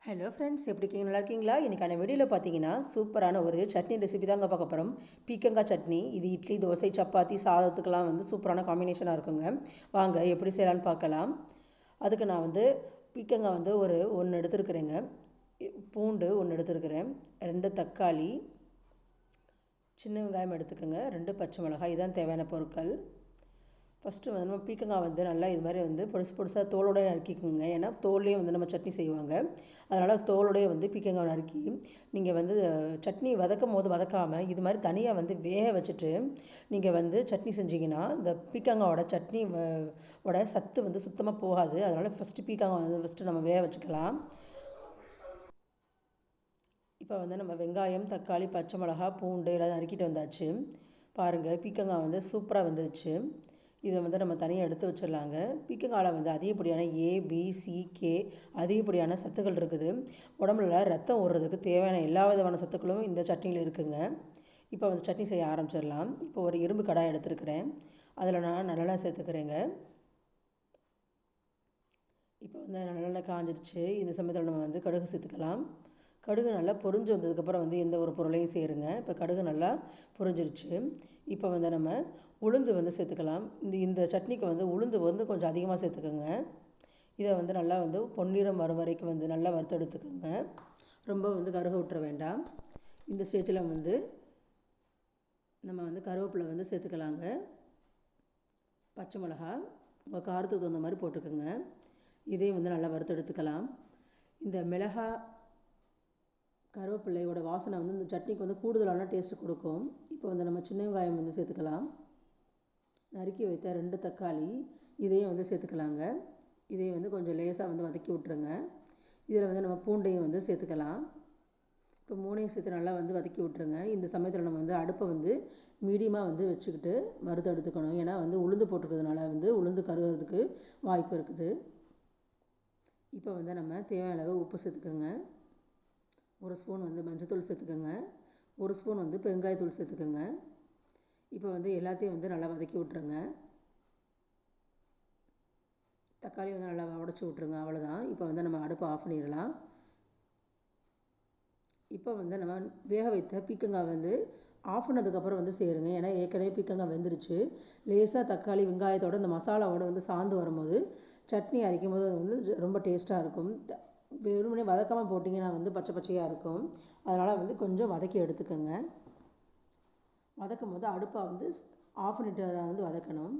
Hello friends, எப்படி இருக்கீங்க? நல்லா இருக்கீங்களா? இன்றைக்கான வீடியோவில் பார்த்தீங்கன்னா சூப்பரான ஒரு சட்னி ரெசிபி தாங்க பார்க்க போகிறோம். பீக்கங்காய் சட்னி. இது இட்லி, தோசை, சப்பாத்தி, சாதத்துக்கெல்லாம் வந்து சூப்பரான காம்பினேஷனாக இருக்குங்க. வாங்க எப்படி செய்யலான்னு பார்க்கலாம். அதுக்கு நான் வந்து பீக்கங்காய் வந்து ஒன்று எடுத்துருக்குறேங்க. பூண்டு 1 எடுத்துருக்குறேன். 2 தக்காளி, சின்ன வெங்காயம் எடுத்துக்கோங்க. 2 பச்சை மிளகாய். இதுதான் தேவையான பொருட்கள். ஃபஸ்ட்டு வந்து நம்ம பீக்கங்காய் வந்து நல்லா இது மாதிரி வந்து பொடுசாக தோலோட நறுக்கிக்கோங்க. ஏன்னா தோல்லையே வந்து நம்ம சட்னி செய்வாங்க. அதனால் தோலோடையே வந்து பீக்கங்காய் நறுக்கி நீங்கள் வந்து சட்னி வதக்கும் போது வதக்காமல் இது மாதிரி தனியாக வந்து வேக வச்சுட்டு நீங்கள் வந்து சட்னி செஞ்சிங்கன்னா இந்த பீக்கங்காயோட சட்னி ஓட சத்து வந்து சுத்தமாக போகாது. அதனால் ஃபஸ்ட்டு பீக்கங்காய் வந்து ஃபஸ்ட்டு நம்ம வேக வச்சுக்கலாம். இப்போ வந்து நம்ம வெங்காயம், தக்காளி, பச்சை மிளகா, பூண்டு எல்லாம் நறுக்கிட்டு வந்தாச்சு. பாருங்கள், பீக்கங்காய் வந்து சூப்பராக வந்துருச்சு. இதை வந்து நம்ம தனியாக எடுத்து வச்சிடலாங்க. பீக்கங்காயில் வந்து அதிகப்படியான A, B, C, K அதிகப்படியான சத்துக்கள் இருக்குது. உடம்புல ரத்தம் ஓடுறதுக்கு தேவையான எல்லா விதமான சத்துக்களும் இந்த சட்னியில் இருக்குங்க. இப்போ வந்து சட்னி செய்ய ஆரம்பிச்சிடலாம். இப்போ ஒரு இரும்பு கடாய் எடுத்துருக்கிறேன். அதில் நான் நல்லெண்ணெய் சேர்த்துக்கிறேங்க. இப்போ வந்து நல்லெண்ணெய் காஞ்சிடுச்சு. இந்த சமயத்தில் நம்ம வந்து கடுகு சேர்த்துக்கலாம். கடுகு நல்லா பொரிஞ்சு வந்ததுக்கப்புறம் வந்து எந்த ஒரு பொருளையும் சேருங்க. இப்போ கடுகு நல்லா பொரிஞ்சிருச்சு. இப்போ வந்து நம்ம உளுந்து வந்து சேர்த்துக்கலாம். இந்த சட்னிக்கு வந்து உளுந்து வந்து கொஞ்சம் அதிகமாக சேர்த்துக்கோங்க. இதை வந்து நல்லா வந்து பொன்னிறம் வரும் வரைக்கும் வந்து நல்லா வறுத்தெடுத்துக்கோங்க. ரொம்ப வந்து கருக விட்டுற வேண்டாம். இந்த ஸ்டேஜில் வந்து நம்ம வந்து கருவேப்பிலை வந்து சேர்த்துக்கலாங்க. பச்சை மிளகா உங்கள் காரத்துக்கு தகுந்த மாதிரி போட்டுக்கோங்க. இதையும் வந்து நல்லா வறுத்தெடுத்துக்கலாம். இந்த மிளகா கருவேப்பிள்ளையோட வாசனை வந்து இந்த சட்னிக்கு வந்து கூடுதலான டேஸ்ட் கொடுக்கும். இப்போ வந்து நம்ம சின்ன வெங்காயம் வந்து சேர்த்துக்கலாம். நறுக்கி வைத்த 2 தக்காளி இதையும் வந்து சேர்த்துக்கலாங்க. இதையும் வந்து கொஞ்சம் லேசாக வந்து வதக்கி விட்ருங்க. இதில் வந்து நம்ம பூண்டையும் வந்து சேர்த்துக்கலாம். இப்போ 3ஐயும் சேர்த்து நல்லா வந்து வதக்கி விட்ருங்க. இந்த சமயத்தில் நம்ம வந்து அடுப்பை வந்து மீடியமாக வந்து வச்சுக்கிட்டு வறுத்து எடுத்துக்கணும். ஏன்னா வந்து உளுந்து போட்டுக்கிறதுனால வந்து உளுந்து கருகிறதுக்கு வாய்ப்பு இருக்குது. இப்போ வந்து நம்ம தேவையான அளவு உப்பு சேர்த்துக்கோங்க. 1 ஸ்பூன் வந்து மஞ்சள்தூள் சேர்த்துக்கோங்க. 1 ஸ்பூன் வந்து பெருங்காயத்தூள் சேர்த்துக்கோங்க. இப்போ வந்து எல்லாத்தையும் வந்து நல்லா வதக்கி விட்ருங்க. தக்காளி வந்து நல்லா உடச்சி விட்ருங்க. அவ்வளோதான். இப்போ வந்து நம்ம அடுப்பை ஆஃப் பண்ணிடலாம். இப்போ வந்து நம்ம வேக வைத்த பீக்கங்காய் வந்து ஆஃப் பண்ணதுக்கப்புறம் வந்து சேருங்க. ஏன்னா ஏற்கனவே பீக்கங்காய் வெந்துருச்சு. லேசாக தக்காளி வெங்காயத்தோட இந்த மசாலாவோட வந்து சாந்து வரும்போது சட்னி அரைக்கும் போது வந்து ரொம்ப டேஸ்ட்டாக இருக்கும். வெறுமனே வதக்காமல் போட்டிங்கன்னா வந்து பச்சை பச்சையாக இருக்கும். அதனால் வந்து கொஞ்சம் வதக்கி எடுத்துக்கோங்க. வதக்கும் போது அடுப்பை வந்து ஆஃப் பண்ணிட்டு வந்து வதக்கணும்.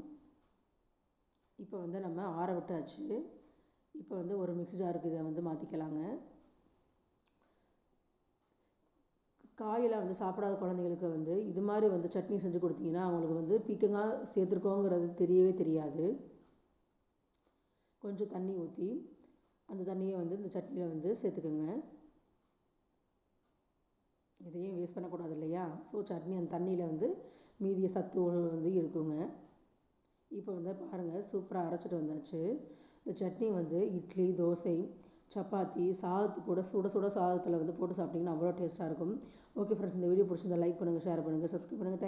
இப்போ வந்து நம்ம ஆற விட்டாச்சு. இப்போ வந்து ஒரு மிக்ஸி ஜாருக்கு இதை வந்து மாற்றிக்கலாங்க. காயெல்லாம் வந்து சாப்பிடாத குழந்தைங்களுக்கு வந்து இது மாதிரி வந்து சட்னி செஞ்சு கொடுத்தீங்கன்னா அவங்களுக்கு வந்து பீக்கங்காய் சேர்த்துருக்கோங்கிறது தெரியவே தெரியாது. கொஞ்சம் தண்ணி ஊற்றி அந்த தண்ணியை வந்து இந்த சட்னியில் வந்து சேர்த்துக்கோங்க. இதையும் வேஸ்ட் பண்ணக்கூடாது இல்லையா? ஸோ சட்னி அந்த தண்ணியில் வந்து மீதிய சத்துகள் வந்து இருக்குங்க. இப்போ வந்து பாருங்கள், சூப்பராக அரைச்சிட்டு வந்தாச்சு. இந்த சட்னி வந்து இட்லி, தோசை, சப்பாத்தி, சாதத்து கூட சுட சுட சாதத்தில் வந்து போட்டு சாப்பிட்டிங்கன்னா அவ்வளோ டேஸ்ட்டாக இருக்கும். ஓகே ஃப்ரெண்ட்ஸ், இந்த வீடியோ பிடிச்சிருந்தா லைக் பண்ணுங்கள், ஷேர் பண்ணுங்கள், சப்ஸ்கிரைப் பண்ணுங்கள்.